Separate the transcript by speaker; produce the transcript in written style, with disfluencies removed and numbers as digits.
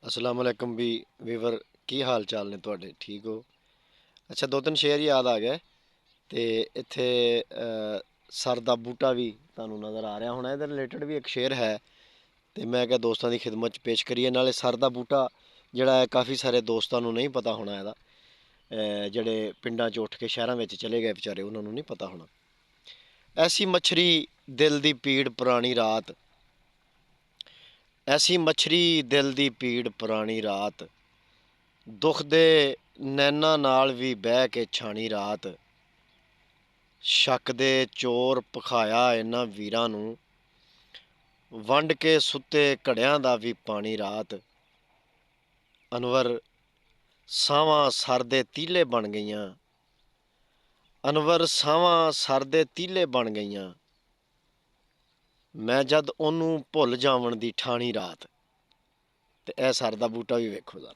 Speaker 1: ਅਸਲਾਮ ਵਾਲੇਕਮ ਵੀ weaver, ਕੀ ਹਾਲ ਚਾਲ ਨੇ ਤੁਹਾਡੇ? ਠੀਕ ਹੋ? ਅੱਛਾ, ਦੋ ਤਿੰਨ ਸ਼ੇਰ ਯਾਦ ਆ ਗਏ। ਤੇ ਇੱਥੇ ਸਰ ਦਾ ਬੂਟਾ ਵੀ ਤੁਹਾਨੂੰ ਨਜ਼ਰ ਆ ਰਿਹਾ ਹੋਣਾ। ਇਹਦੇ ਰਿਲੇਟਡ ਵੀ ਇੱਕ ਸ਼ੇਰ ਹੈ, ਤੇ ਮੈਂ ਕਿਹਾ ਦੋਸਤਾਂ ਦੀ ਖਿਦਮਤ 'ਚ ਪੇਸ਼ ਕਰੀਏ। ਨਾਲੇ ਸਰ ਦਾ ਬੂਟਾ ਜਿਹੜਾ ਹੈ, ਕਾਫੀ ਸਾਰੇ ਦੋਸਤਾਂ ਨੂੰ ਨਹੀਂ ਪਤਾ ਹੋਣਾ ਇਹਦਾ। ਜਿਹੜੇ ਪਿੰਡਾਂ 'ਚ ਉੱਠ ਕੇ ਸ਼ਹਿਰਾਂ ਵਿੱਚ ਚਲੇ ਗਏ ਵਿਚਾਰੇ, ਉਹਨਾਂ ਨੂੰ ਨਹੀਂ ਪਤਾ ਹੋਣਾ। ਐਸੀ ਮੱਛਰੀ ਦਿਲ ਦੀ ਪੀੜ ਪੁਰਾਣੀ ਰਾਤ, ਐਸੀ ਮੱਛਰੀ ਦਿਲ ਦੀ ਪੀੜ ਪੁਰਾਣੀ ਰਾਤ, ਦੁੱਖ ਦੇ ਨੈਣਾ ਨਾਲ ਵੀ ਬਹਿ ਕੇ ਛਾਣੀ ਰਾਤ, ਸ਼ੱਕ ਦੇ ਚੋਰ ਭਖਾਇਆ ਇਹਨਾਂ ਵੀਰਾਂ ਨੂੰ, ਵੰਡ ਕੇ ਸੁੱਤੇ ਘੜਿਆਂ ਦਾ ਵੀ ਪਾਣੀ ਰਾਤ। ਅਨਵਰ ਸਾਵਾਂ ਸਰ ਦੇ ਤੀਲੇ ਬਣ ਗਈਆਂ, ਅਨਵਰ ਸਾਵਾਂ ਸਰ ਦੇ ਤੀਲੇ ਬਣ ਗਈਆਂ, ਮੈਂ ਜਦ ਉਹਨੂੰ ਭੁੱਲ ਜਾਵਣ ਦੀ ਠਾਣੀ ਰਾਤ। ਤੇ ਇਹ ਸਰ ਦਾ ਬੂਟਾ ਵੀ ਵੇਖੋ ਜ਼ਰਾ।